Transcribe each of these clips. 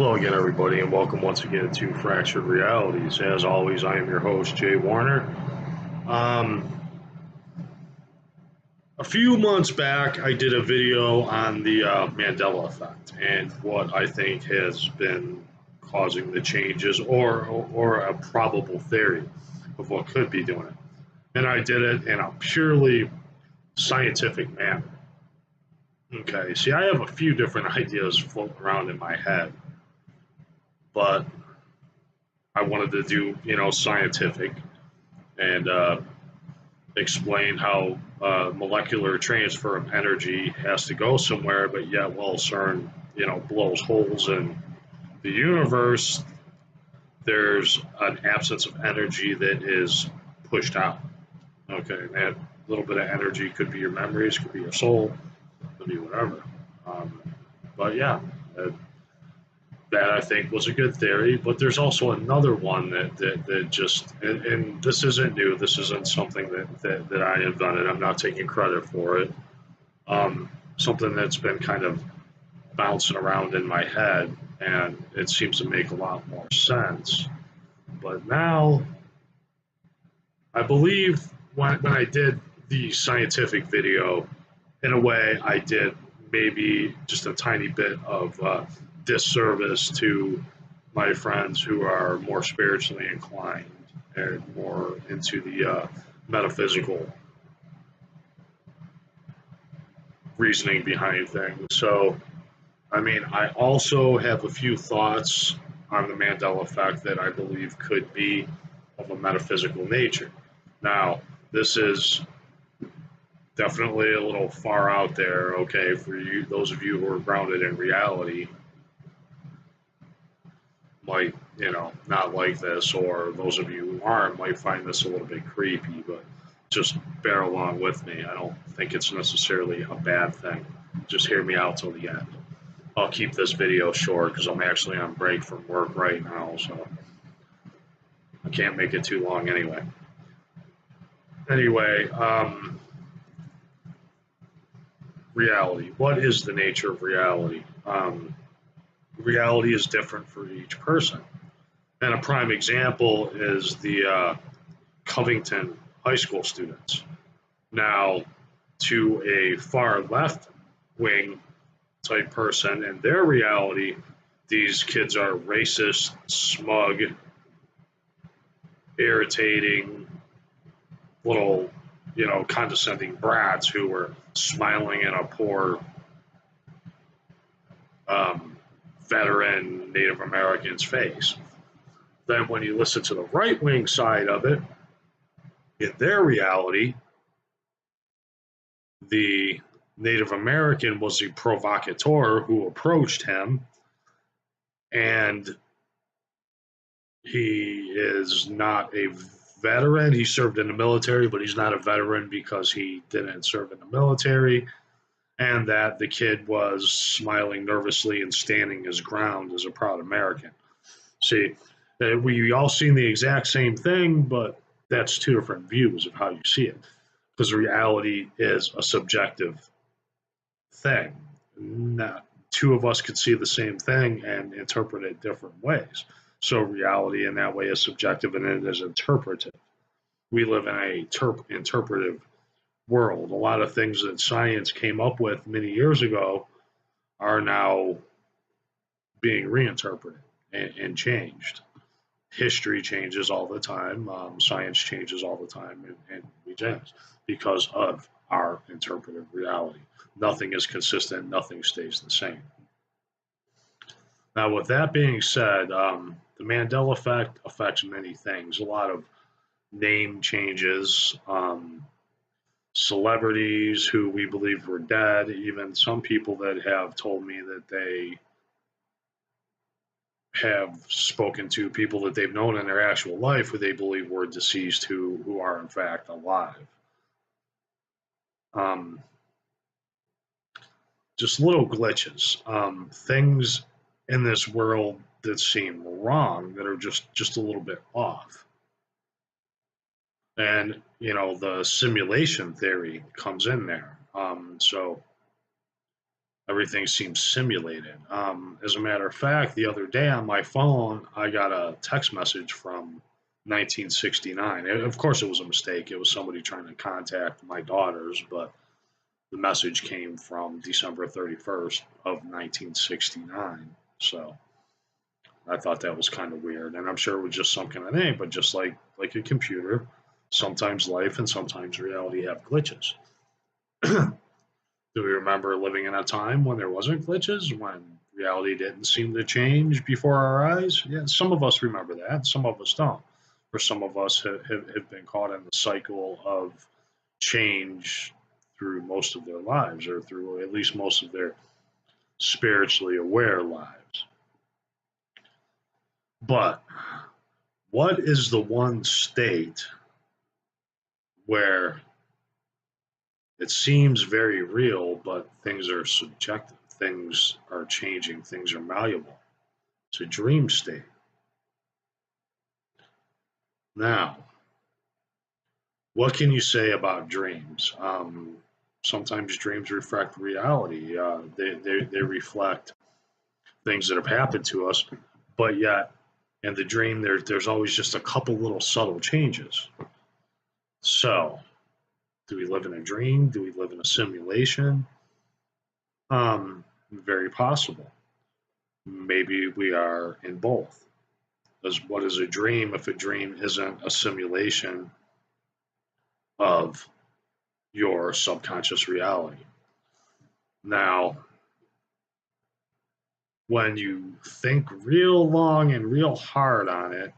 Hello again, everybody, and welcome once again to Fractured Realities. As always, I am your host, Jay Warner. Um, a few months back, I did a video on the Mandela Effect and what I think has been causing the changes, or a probable theory of what could be doing it. And I did it in a purely scientific manner. Okay, see, I have a few different ideas floating around in my head, but I wanted to do, scientific and explain how molecular transfer of energy has to go somewhere, but yet while CERN, blows holes in the universe, there's an absence of energy that is pushed out. Okay, and that little bit of energy could be your memories, could be your soul, could be whatever. Um, but yeah, that I think was a good theory. But there's also another one that just, and this isn't new. This isn't something that I invented. I'm not taking credit for it. Something that's been kind of bouncing around in my head, and it seems to make a lot more sense. But now, I believe when I did the scientific video, in a way, I did maybe just a tiny bit of disservice to my friends who are more spiritually inclined and more into the metaphysical reasoning behind things. So, I mean, I also have a few thoughts on the Mandela effect that I believe could be of a metaphysical nature. Now, this is definitely a little far out there, okay, for you, those of you who are grounded in reality, might, not like this, or those of you who aren't might find this a little bit creepy, but just bear along with me. I don't think it's necessarily a bad thing. Just hear me out till the end. I'll keep this video short because I'm actually on break from work right now, so I can't make it too long anyway. Anyway, reality. What is the nature of reality? Reality is different for each person. And a prime example is the Covington high school students. Now, to a far left wing type person, in their reality, these kids are racist, smug, irritating, little, condescending brats who were smiling in a poor veteran Native American's face. Then, when you listen to the right wing side of it, in their reality, the Native American was the provocateur who approached him, and he is not a veteran. He served in the military, but he's not a veteran because he didn't serve in the military, and that the kid was smiling nervously and standing his ground as a proud American. See, we all seen the exact same thing, but that's two different views of how you see it, because reality is a subjective thing. Not two of us could see the same thing and interpret it different ways. So reality in that way is subjective and it is interpretive. We live in a interpretive world. A lot of things that science came up with many years ago are now being reinterpreted and changed. History changes all the time, science changes all the time, and we change because of our interpretive reality. Nothing is consistent, nothing stays the same. Now, with that being said, the Mandela effect affects many things. A lot of name changes, celebrities who we believe were dead, even some people that have told me that they have spoken to people that they've known in their actual life who they believe were deceased who are in fact alive. Um, just little glitches, things in this world that seem wrong, that are just a little bit off. And the simulation theory comes in there. So Everything seems simulated. As a matter of fact, the other day on my phone, I got a text message from 1969. Of course, it was a mistake. It was somebody trying to contact my daughters, but the message came from December 31st of 1969. So I thought that was kind of weird, and I'm sure it was just some kind of thing. But just like a computer, sometimes life and sometimes reality have glitches. Do we remember living in a time when there wasn't glitches, when reality didn't seem to change before our eyes? Yeah, some of us remember that, some of us don't. Or some of us have been caught in the cycle of change through most of their lives, or through at least most of their spiritually aware lives. But what is the one state where it seems very real, but things are subjective, things are changing, things are malleable? It's a dream state. Now, what can you say about dreams? Sometimes dreams reflect reality. They reflect things that have happened to us, but yet in the dream, there's always just a couple little subtle changes. So, do we live in a dream? Do we live in a simulation? Very possible. Maybe we are in both. Because what is a dream if a dream isn't a simulation of your subconscious reality? Now, when you think real long and real hard on it,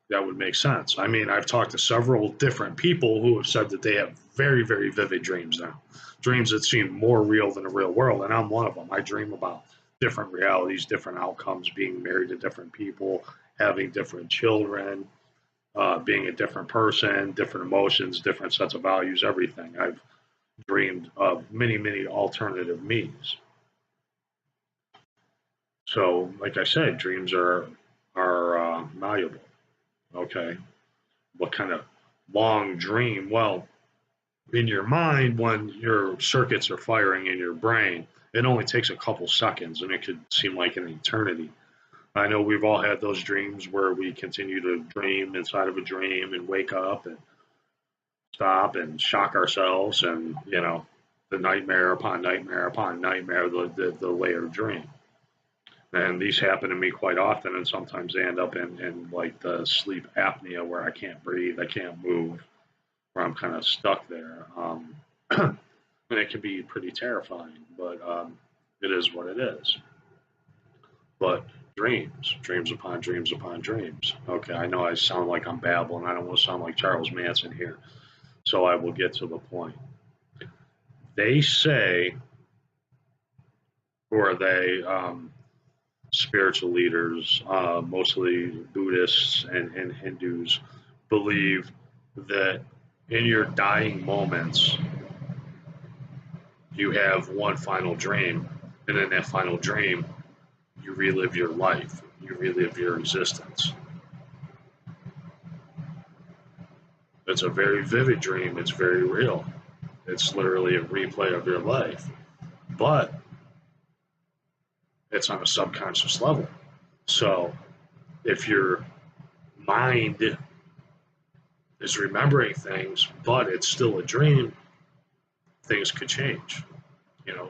that would make sense. I mean, I've talked to several different people who have said that they have very, very vivid dreams now, dreams that seem more real than the real world, and I'm one of them. I dream about different realities, different outcomes, being married to different people, having different children, being a different person, different emotions, different sets of values, everything. I've dreamed of many, many alternative me's. So, like I said, dreams are malleable. Okay, what kind of long dream? Well, in your mind, when your circuits are firing in your brain, it only takes a couple seconds, and it could seem like an eternity. I know we've all had those dreams where we continue to dream inside of a dream and wake up and stop and shock ourselves, and the nightmare upon nightmare upon nightmare, the layered dream. And these happen to me quite often, and sometimes they end up in like the sleep apnea where I can't breathe, I can't move, where I'm kind of stuck there. And it can be pretty terrifying, but it is what it is. But dreams upon dreams upon dreams. Okay, I know I sound like I'm babbling. I don't want to sound like Charles Manson here, so I will get to the point. They say, or they, spiritual leaders, mostly Buddhists and Hindus, believe that in your dying moments, you have one final dream, and in that final dream, you relive your life, you relive your existence. It's a very vivid dream, it's very real. It's literally a replay of your life, but it's on a subconscious level. So if your mind is remembering things, but it's still a dream, things could change. You know,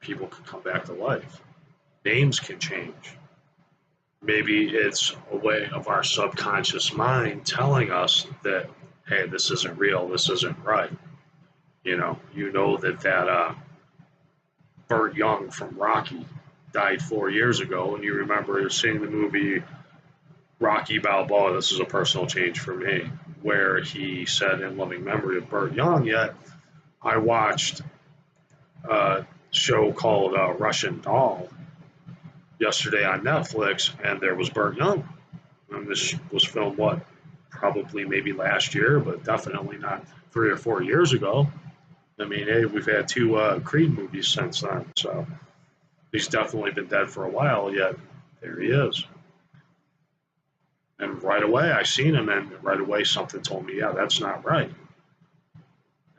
people could come back to life. Names can change. Maybe it's a way of our subconscious mind telling us that, hey, this isn't real, this isn't right. That Burt Young from Rocky died 4 years ago, and you remember seeing the movie Rocky Balboa. This is a personal change for me, where he said, in loving memory of Burt Young. Yet I watched a show called Russian Doll yesterday on Netflix, and there was Burt Young. And this was filmed, probably maybe last year, but definitely not 3 or 4 years ago. I mean, hey, we've had two Creed movies since then, so he's definitely been dead for a while, yet there he is. And right away I seen him, and right away something told me, yeah, that's not right.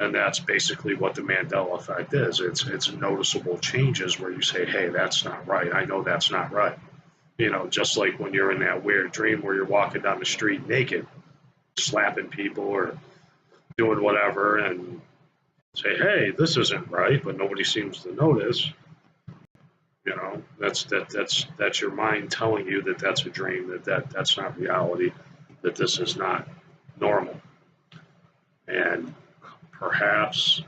And that's basically what the Mandela effect is. It's noticeable changes where you say, hey, that's not right. I know that's not right. Just like when you're in that weird dream where you're walking down the street naked, slapping people or doing whatever, and say, hey, this isn't right, but nobody seems to notice. That's your mind telling you that that's a dream, that's not reality, that this is not normal. And perhaps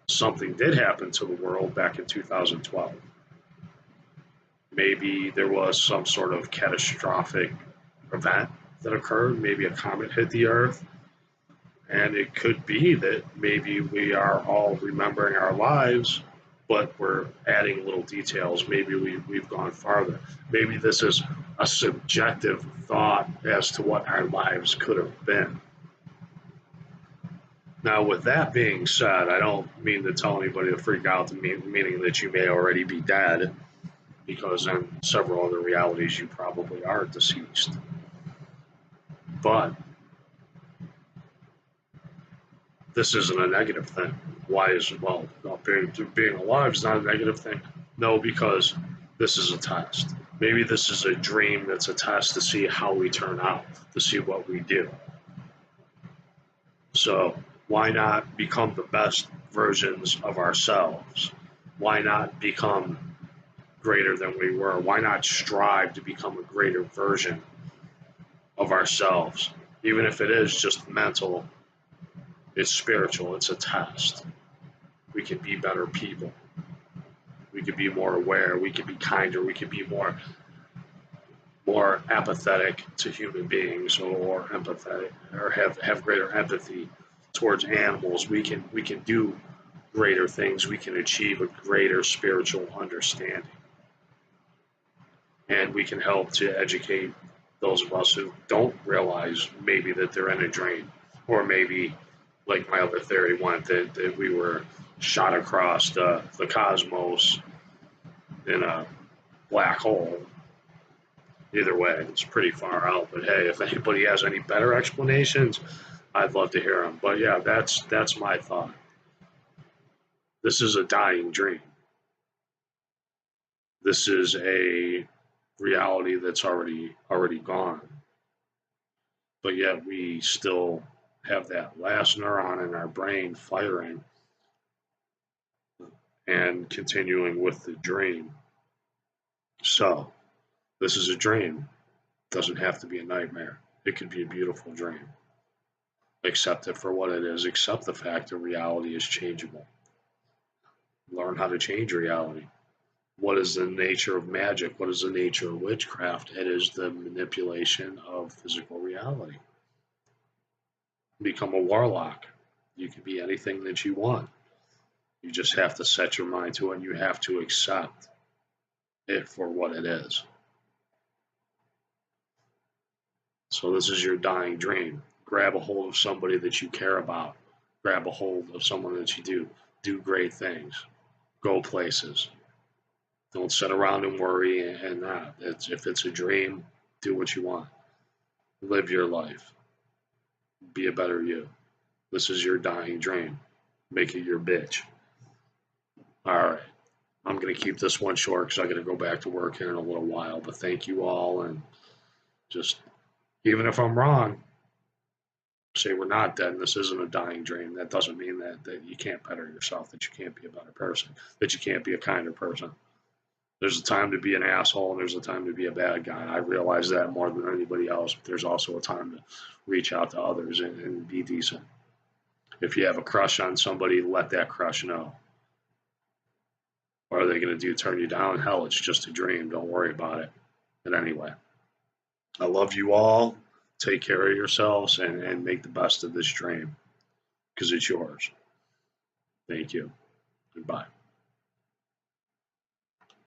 something did happen to the world back in 2012. Maybe there was some sort of catastrophic event that occurred. Maybe a comet hit the Earth. And it could be that maybe we are all remembering our lives, but we're adding little details. Maybe we've gone farther. Maybe this is a subjective thought as to what our lives could have been. Now, with that being said, I don't mean to tell anybody to freak out, meaning that you may already be dead, because in several other realities you probably are deceased. But this isn't a negative thing. Why is, well, being alive is not a negative thing? No, because this is a test. Maybe this is a dream that's a test to see how we turn out, to see what we do. So why not become the best versions of ourselves? Why not become greater than we were? Why not strive to become a greater version of ourselves? Even if it is just mental, it's spiritual, it's a test. We can be better people. We could be more aware, we could be kinder, we could be more apathetic to human beings, or empathetic, or have greater empathy towards animals. We can do greater things. We can achieve a greater spiritual understanding. And we can help to educate those of us who don't realize maybe that they're in a dream, or maybe, like my other theory went, that we were shot across the cosmos in a black hole. Either way, it's pretty far out. But hey, if anybody has any better explanations, I'd love to hear them. But yeah, that's my thought. This is a dying dream. This is a reality that's already gone. But yet we still have that last neuron in our brain firing and continuing with the dream. So this is a dream. It doesn't have to be a nightmare. It could be a beautiful dream. Accept it for what it is. Accept the fact that reality is changeable. Learn how to change reality. What is the nature of magic? What is the nature of witchcraft? It is the manipulation of physical reality. Become a warlock. You can be anything that you want. You just have to set your mind to it, and you have to accept it for what it is. So this is your dying dream. Grab a hold of somebody that you care about. Grab a hold of someone that you do great things. Go places. Don't sit around and worry and not. If it's a dream, do what you want. Live your life. Be a better you. This is your dying dream. Make it your bitch. All right. I'm going to keep this one short because I got to go back to work here in a little while. But thank you all. And just, even if I'm wrong, say we're not dead and this isn't a dying dream. That doesn't mean that you can't better yourself, that you can't be a better person, that you can't be a kinder person. There's a time to be an asshole and there's a time to be a bad guy. I realize that more than anybody else, but there's also a time to reach out to others and be decent. If you have a crush on somebody, let that crush know. What are they going to do? Turn you down? Hell, it's just a dream. Don't worry about it. But anyway, I love you all. Take care of yourselves and make the best of this dream because it's yours. Thank you. Goodbye.